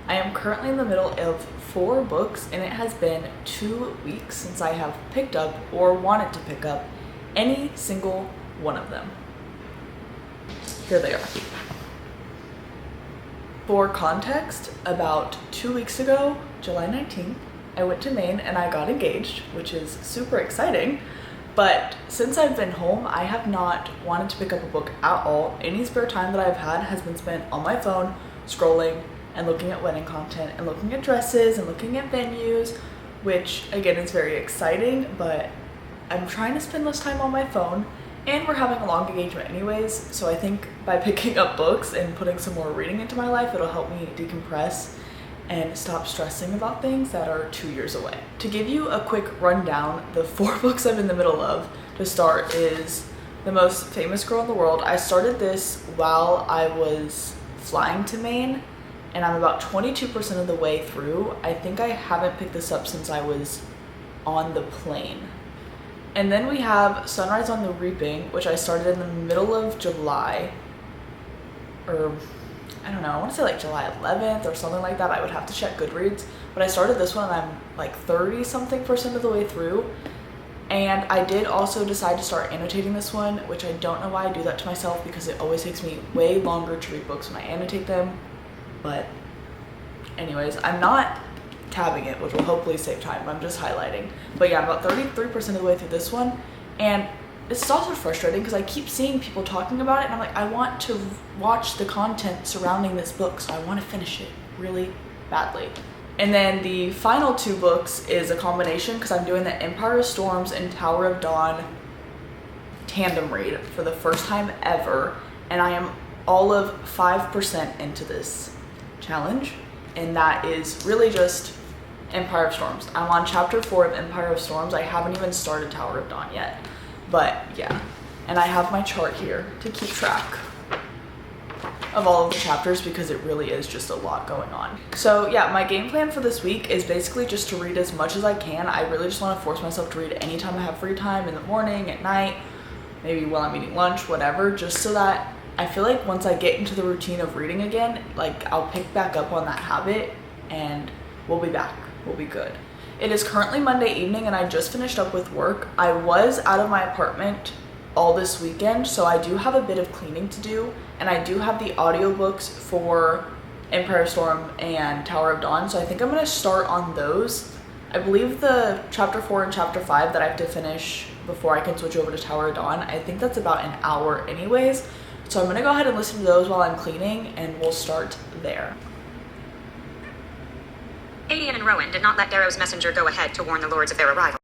I am currently in the middle of 4 books and it has been 2 weeks since I have picked up or wanted to pick up any single one of them. Here they are. For context, about 2 weeks ago, July 19th, I went to Maine and I got engaged, which is super exciting. But since I've been home, I have not wanted to pick up a book at all. Any spare time that I've had has been spent on my phone, scrolling and looking at wedding content and looking at dresses and looking at venues, which again is very exciting, but I'm trying to spend less time on my phone and we're having a long engagement anyways. So I think by picking up books and putting some more reading into my life, it'll help me decompress and stop stressing about things that are 2 years away. To give you a quick rundown, the 4 books I'm in the middle of to start is The Most Famous Girl in the World. I started this while I was flying to Maine and I'm about 22% of the way through. I think I haven't picked this up since I was on the plane. And then we have Sunrise on the Reaping, which I started in the middle of July, or I don't know, I want to say like July 11th or something like that. I would have to check Goodreads, but I started this one and I'm like 30 something percent of the way through. And I did also decide to start annotating this one, which I don't know why I do that to myself because it always takes me way longer to read books when I annotate them. But anyways, I'm not tabbing it, which will hopefully save time. I'm just highlighting. But yeah, I'm about 33% of the way through this one. And it's also frustrating because I keep seeing people talking about it and I'm like, I want to watch the content surrounding this book, so I want to finish it really badly. And then the final 2 books is a combination because I'm doing the Empire of Storms and Tower of Dawn tandem read for the first time ever, and I am all of 5% into this challenge, and that is really just Empire of Storms. I'm on chapter 4 of Empire of Storms. I haven't even started Tower of Dawn yet. But yeah, and I have my chart here to keep track of all of the chapters because it really is just a lot going on. So yeah, my game plan for this week is basically just to read as much as I can. I really just want to force myself to read anytime I have free time, in the morning, at night, maybe while I'm eating lunch, whatever, just so that I feel like once I get into the routine of reading again, like I'll pick back up on that habit and we'll be back, we'll be good. It is currently Monday evening and I just finished up with work. I was out of my apartment all this weekend, so I do have a bit of cleaning to do, and I do have the audiobooks for Empire of Storm and Tower of Dawn, so I think I'm going to start on those. I believe the chapter 4 and chapter 5 that I have to finish before I can switch over to Tower of Dawn, I think that's about an hour anyways, so I'm going to go ahead and listen to those while I'm cleaning and we'll start there. Aedion and Rowan did not let Darrow's messenger go ahead to warn the lords of their arrival.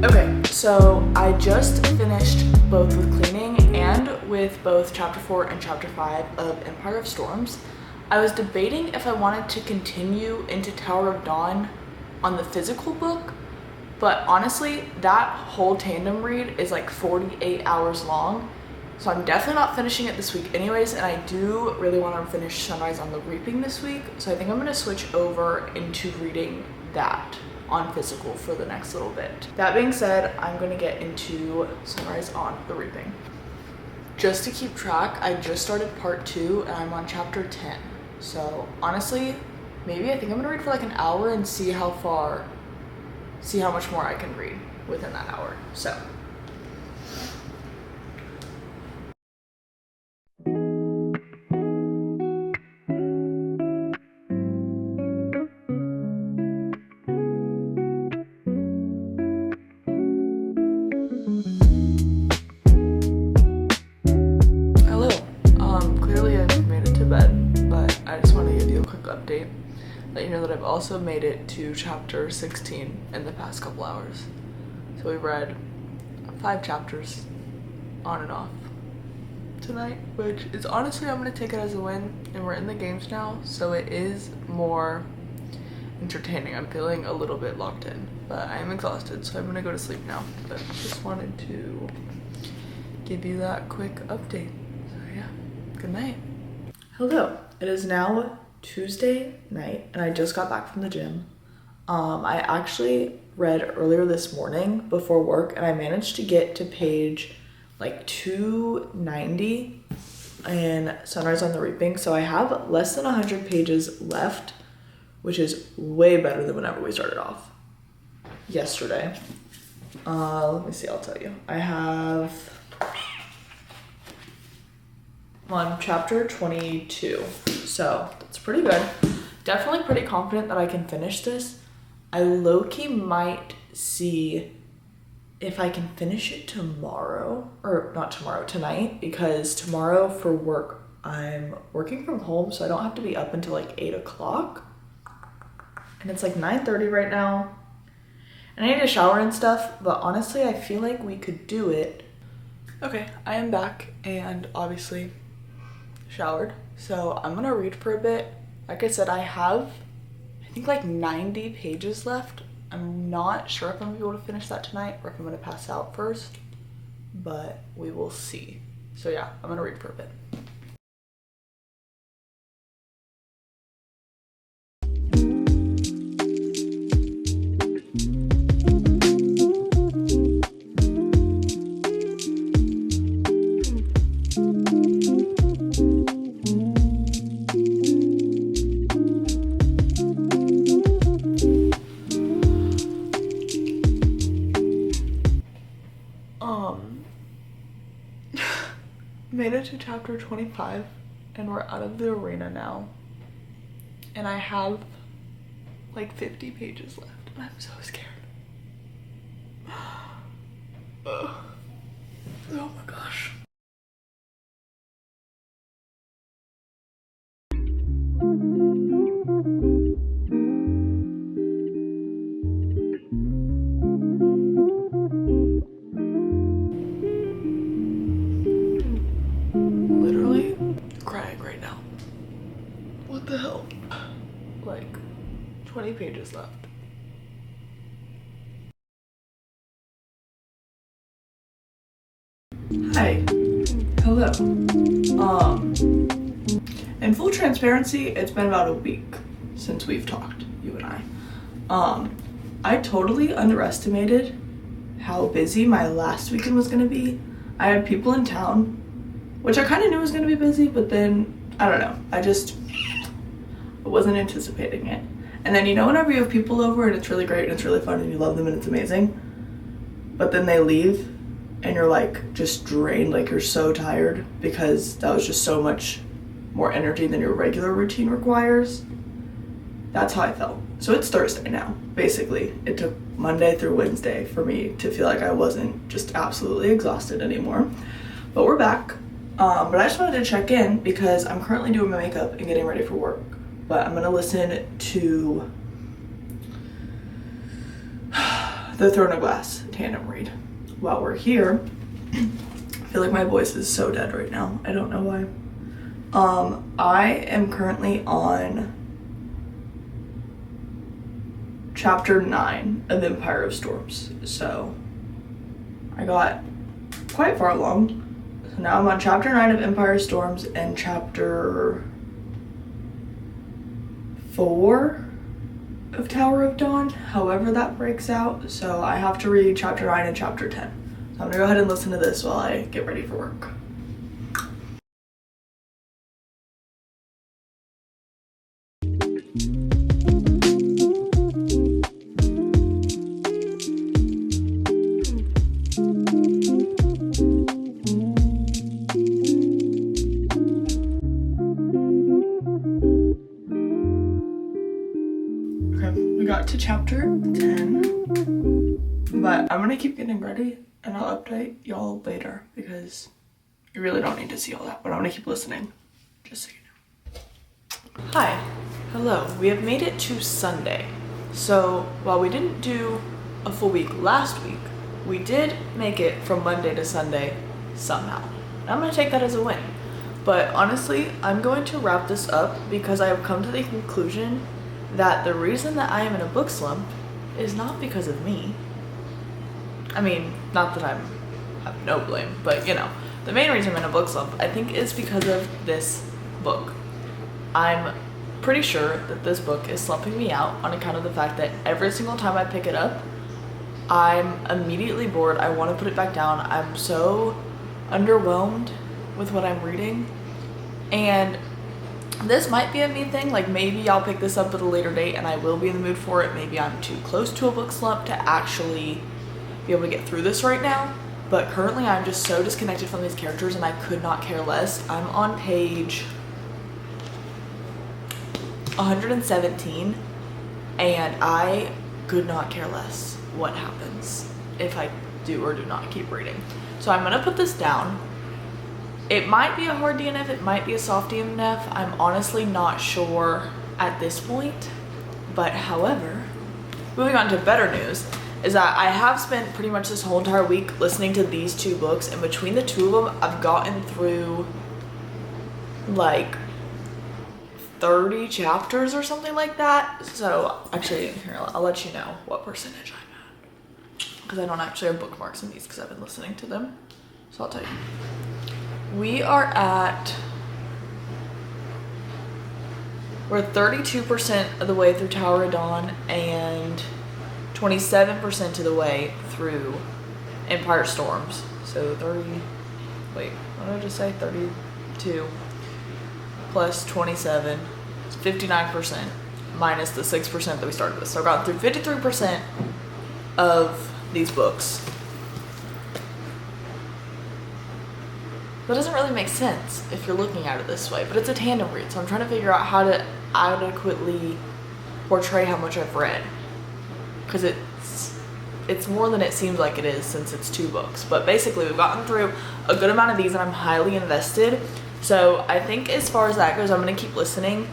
Okay, so I just finished both with cleaning and with both chapter 4 and chapter 5 of Empire of Storms. I was debating if I wanted to continue into Tower of Dawn on the physical book, but honestly, that whole tandem read is like 48 hours long, so I'm definitely not finishing it this week anyways, and I do really want to finish Sunrise on the Reaping this week, so I think I'm going to switch over into reading that on physical for the next little bit. That being said, I'm going to get into Sunrise on the Reaping. Just to keep track, I just started part 2 and I'm on chapter 10. So honestly, maybe I think I'm gonna read for like an hour and see how much more I can read within that hour. So hello. Clearly I've made it to bed, but I just want to give you a quick update. Let you know that I've also made it to chapter 16 in the past couple hours. So we read 5 chapters on and off tonight, which is honestly, I'm going to take it as a win, and we're in the games now, so it is more entertaining. I'm feeling a little bit locked in, but I am exhausted, so I'm going to go to sleep now, but just wanted to give you that quick update. So yeah, good night. Hello, it is now Tuesday night and I just got back from the gym. I actually read earlier this morning before work and I managed to get to page like 290 in Sunrise on the Reaping. So I have less than 100 pages left, which is way better than whenever we started off yesterday. Let me see, I'll tell you. I'm on chapter 22, so that's pretty good. Definitely pretty confident that I can finish this. I low-key might see if I can finish it tomorrow, or not tomorrow, tonight, because tomorrow for work, I'm working from home, so I don't have to be up until like 8 o'clock. And it's like 9:30 right now. And I need to shower and stuff, but honestly, I feel like we could do it. Okay, I am back and obviously showered. So I'm gonna read for a bit. Like I said, I have, I think like 90 pages left. I'm not sure if I'm gonna be able to finish that tonight or if I'm gonna pass out first, but we will see. So yeah, I'm gonna read for a bit. Made it to chapter 25 and we're out of the arena now. And I have like 50 pages left. I'm so scared. Oh my gosh. Literally crying right now. What the hell? Like 20 pages left. Hi. Hello. In full transparency, it's been about a week since we've talked, you and I. I totally underestimated how busy my last weekend was gonna be. I had people in town, which I kind of knew was gonna be busy, but then, I don't know, I wasn't anticipating it. And then, you know, whenever you have people over and it's really great and it's really fun and you love them and it's amazing, but then they leave and you're like just drained, like you're so tired because that was just so much more energy than your regular routine requires. That's how I felt. So it's Thursday now, basically. It took Monday through Wednesday for me to feel like I wasn't just absolutely exhausted anymore. But we're back. But I just wanted to check in because I'm currently doing my makeup and getting ready for work. But I'm gonna listen to the Throne of Glass tandem read while we're here. I feel like my voice is so dead right now. I don't know why. I am currently on chapter 9 of Empire of Storms. So I got quite far along. So now I'm on chapter 9 of Empire of Storms and chapter 4 of Tower of Dawn, however that breaks out. So I have to read chapter 9 and chapter 10. So I'm gonna go ahead and listen to this while I get ready for work. Got to chapter 10, but I'm gonna keep getting ready and I'll update y'all later because you really don't need to see all that, but I'm gonna keep listening just so you know. Hi, hello, we have made it to Sunday. So while we didn't do a full week last week, we did make it from Monday to Sunday somehow. And I'm gonna take that as a win. But honestly, I'm going to wrap this up because I have come to the conclusion that the reason that I am in a book slump is not because of me. I mean, not that I have no blame, but you know, the main reason I'm in a book slump, I think, is because of this book. I'm pretty sure that this book is slumping me out on account of the fact that every single time I pick it up, I'm immediately bored. I want to put it back down. I'm so underwhelmed with what I'm reading. And this might be a me thing. Like, maybe I'll pick this up at a later date and I will be in the mood for it. Maybe I'm too close to a book slump to actually be able to get through this right now. But currently I'm just so disconnected from these characters and I could not care less. I'm on page 117 and I could not care less what happens if I do or do not keep reading. So I'm gonna put this down. It might be a hard DNF, it might be a soft DNF. I'm honestly not sure at this point. But however, moving on to better news, is that I have spent pretty much this whole entire week listening to these two books, and between the two of them, I've gotten through like 30 chapters or something like that. So actually, here, I'll let you know what percentage I'm at, because I don't actually have bookmarks in these because I've been listening to them. So I'll tell you. We're 32% of the way through Tower of Dawn and 27% of the way through Empire Storms. So what did I just say? 32 plus 27, it's 59% minus the 6% that we started with. So I've gotten through 53% of these books. That doesn't really make sense if you're looking at it this way, but it's a tandem read, so I'm trying to figure out how to adequately portray how much I've read, because it's more than it seems like it is since it's two books. But basically we've gotten through a good amount of these and I'm highly invested. So I think as far as that goes, I'm going to keep listening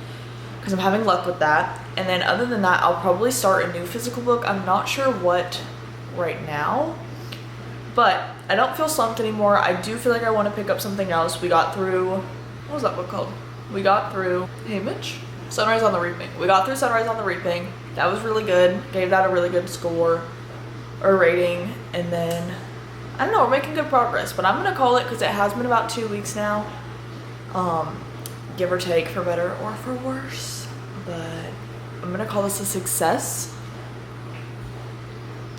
because I'm having luck with that. And then other than that, I'll probably start a new physical book. I'm not sure what right now, but I don't feel slumped anymore. I do feel like I want to pick up something else. We got through, what was that book called? We got through, hey Mitch? Sunrise on the Reaping. We got through Sunrise on the Reaping. That was really good. Gave that a really good score or rating. And then, I don't know, we're making good progress. But I'm going to call it, because it has been about 2 weeks now. Give or take, for better or for worse. But I'm going to call this a success,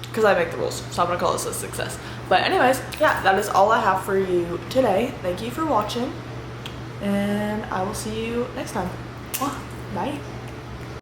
because I make the rules. So I'm going to call this a success. But anyways, yeah, that is all I have for you today. Thank you for watching. And I will see you next time. Bye.